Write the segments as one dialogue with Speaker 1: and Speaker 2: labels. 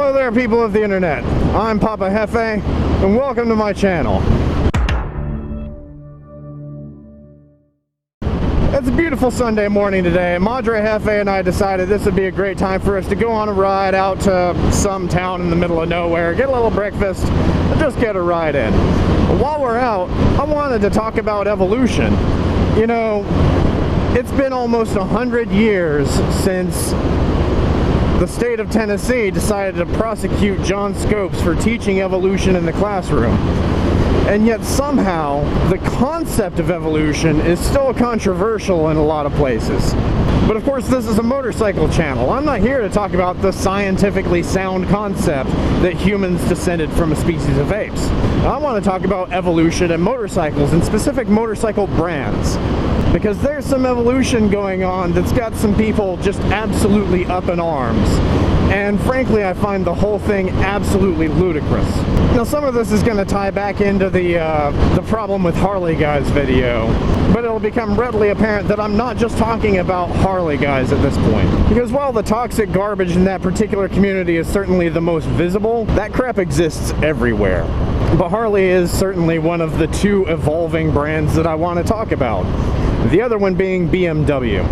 Speaker 1: Hello there, people of the internet. I'm Papa Hefe, and welcome to my channel. It's a beautiful Sunday morning today. Madre Hefe and I decided this would be a great time for us to go on a ride out to some town in the middle of nowhere, get a little breakfast, and just get a ride in. While we're out, I wanted to talk about evolution. You know, it's been almost 100 years since the state of Tennessee decided to prosecute John Scopes for teaching evolution in the classroom. And yet somehow, the concept of evolution is still controversial in a lot of places. But of course, this is a motorcycle channel. I'm not here to talk about the scientifically sound concept that humans descended from a species of apes. I want to talk about evolution in motorcycles and specific motorcycle brands. Because there's some evolution going on that's got some people just absolutely up in arms. And frankly, I find the whole thing absolutely ludicrous. Now, some of this is going to tie back into the problem with Harley guys video, but it'll become readily apparent that I'm not just talking about Harley guys at this point. Because while the toxic garbage in that particular community is certainly the most visible, that crap exists everywhere. But Harley is certainly one of the two evolving brands that I want to talk about. The other one being BMW.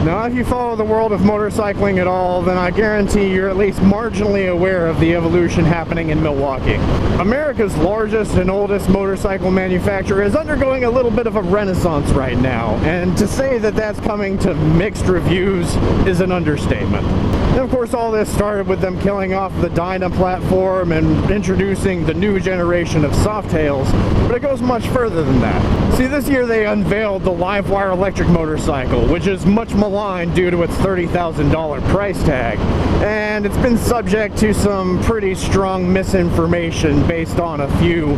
Speaker 1: Now, if you follow the world of motorcycling at all, then I guarantee you're at least marginally aware of the evolution happening in Milwaukee. America's largest and oldest motorcycle manufacturer is undergoing a little bit of a renaissance right now, and to say that that's coming to mixed reviews is an understatement. And of course, all this started with them killing off the Dyna platform and introducing the new generation of Softails, but it goes much further than that. See, this year they unveiled the Livewire electric motorcycle, which is much maligned due to its $30,000 price tag, and it's been subject to some pretty strong misinformation based on a few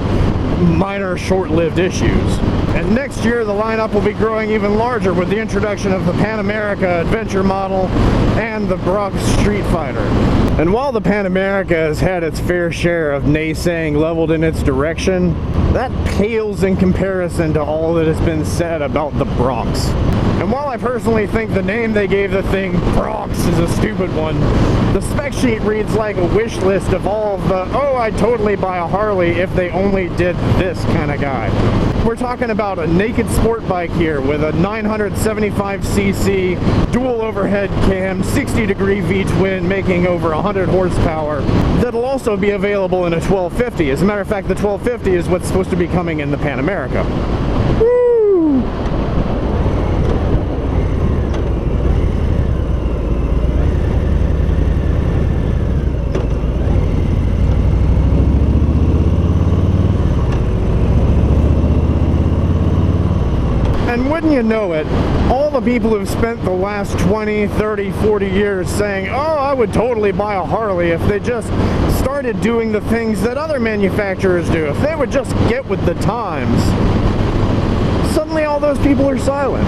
Speaker 1: minor short-lived issues. And next year the lineup will be growing even larger with the introduction of the Pan America Adventure model and the Bronx Street Fighter. And while the Pan America has had its fair share of naysaying leveled in its direction, that pales in comparison to all that has been said about the Bronx. And while I personally think the name they gave the thing, Bronx, is a stupid one, the spec sheet reads like a wish list of all of the, oh, I'd totally buy a Harley if they only did this kind of guy. We're talking about a naked sport bike here with a 975cc dual overhead cam, 60-degree V-twin, making over 100 horsepower. That'll also be available in a 1250. As a matter of fact, the 1250 is what's supposed to be coming in the Pan America. Woo! And wouldn't you know it, all the people who've spent the last 20, 30, 40 years saying, oh, I would totally buy a Harley if they just started doing the things that other manufacturers do, if they would just get with the times, suddenly all those people are silent.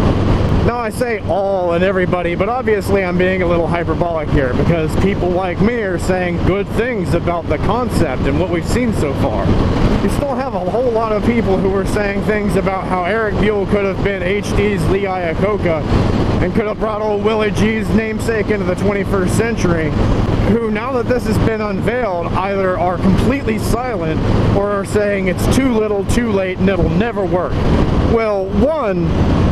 Speaker 1: Now, I say all and everybody, but obviously I'm being a little hyperbolic here because people like me are saying good things about the concept and what we've seen so far. You still have a whole lot of people who are saying things about how Eric Buell could have been HD's Lee Iacocca and could have brought old Willie G's namesake into the 21st century, who, now that this has been unveiled, either are completely silent or are saying it's too little, too late, and it'll never work. Well, one,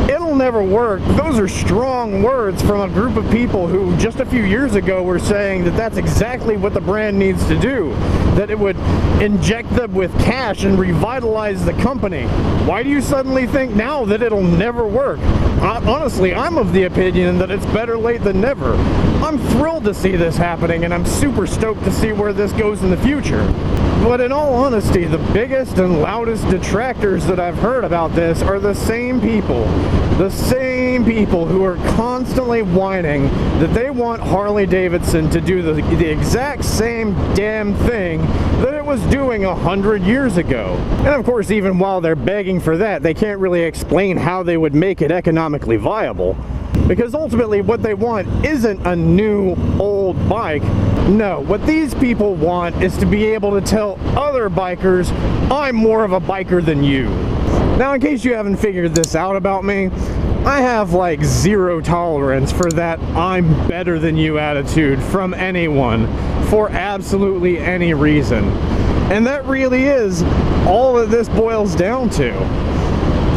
Speaker 1: it'll never work. Those are strong words from a group of people who just a few years ago were saying that that's exactly what the brand needs to do, that it would inject them with cash and revitalize the company. Why do you suddenly think now that it'll never work? Honestly, I'm of the opinion that it's better late than never. I'm thrilled to see this happening, and I'm super stoked to see where this goes in the future. But in all honesty, the biggest and loudest detractors that I've heard about this are the same people who are constantly whining that they want Harley Davidson to do the exact same damn thing that it was doing 100 years ago. And of course, even while they're begging for that, they can't really explain how they would make it economically viable. Because ultimately what they want isn't a new old bike. No, what these people want is to be able to tell other bikers, I'm more of a biker than you. Now, in case you haven't figured this out about me, I have like zero tolerance for that I'm better than you attitude from anyone for absolutely any reason. And that really is all that this boils down to.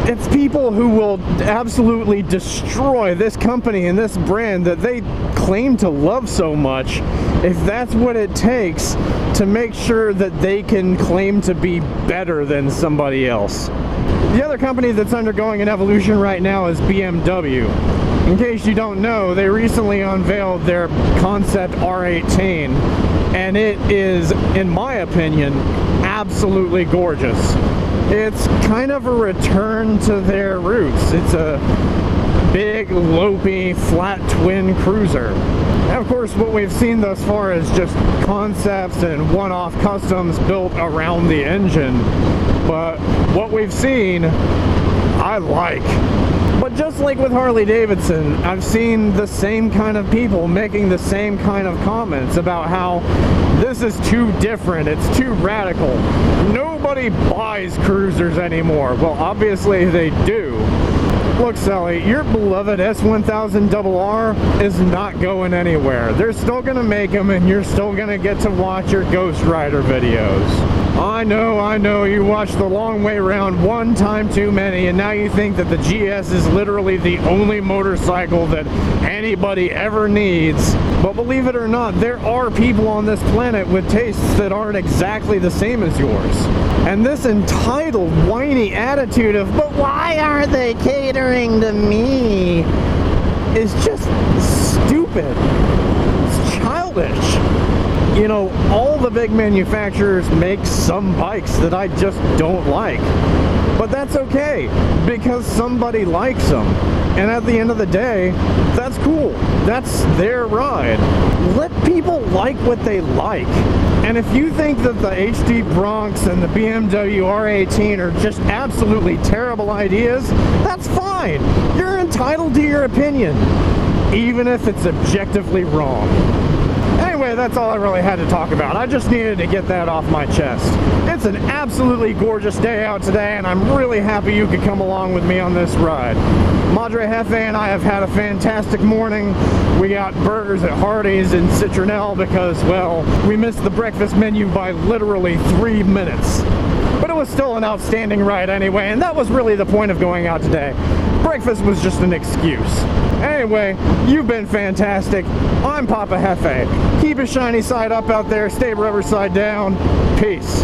Speaker 1: It's people who will absolutely destroy this company and this brand that they claim to love so much, if that's what it takes to make sure that they can claim to be better than somebody else. The other company that's undergoing an evolution right now is BMW. In case you don't know, they recently unveiled their concept R18, and it is, in my opinion, absolutely gorgeous. It's kind of a return to their roots. It's a big, lopey, flat twin cruiser. And of course, what we've seen thus far is just concepts and one-off customs built around the engine. But what we've seen, I like. But just like with Harley Davidson, I've seen the same kind of people making the same kind of comments about how this is too different, it's too radical. Nobody buys cruisers anymore. Well, obviously they do. Look, Sally, your beloved S1000RR is not going anywhere. They're still going to make them, and you're still going to get to watch your Ghost Rider videos. I know, you watched the long way round one time too many, and now you think that the GS is literally the only motorcycle that anybody ever needs. But believe it or not, there are people on this planet with tastes that aren't exactly the same as yours. And this entitled, whiny attitude of, but why aren't they catering to me, is just stupid. It's childish. You know, all the big manufacturers make some bikes that I just don't like. But that's okay, because somebody likes them. And at the end of the day, that's cool. That's their ride. Let people like what they like. And if you think that the HD Bronx and the BMW R18 are just absolutely terrible ideas, that's fine. You're entitled to your opinion, even if it's objectively wrong. Anyway, that's all I really had to talk about. I just needed to get that off my chest. It's an absolutely gorgeous day out today, and I'm really happy you could come along with me on this ride. Madre Jefe and I have had a fantastic morning. We got burgers at Harley's in Citronelle because, well, we missed the breakfast menu by literally 3 minutes. But it was still an outstanding ride anyway, and that was really the point of going out today. Breakfast was just an excuse. Anyway, you've been fantastic. I'm Papa Jefe. Keep a shiny side up out there, stay rubber side down. Peace.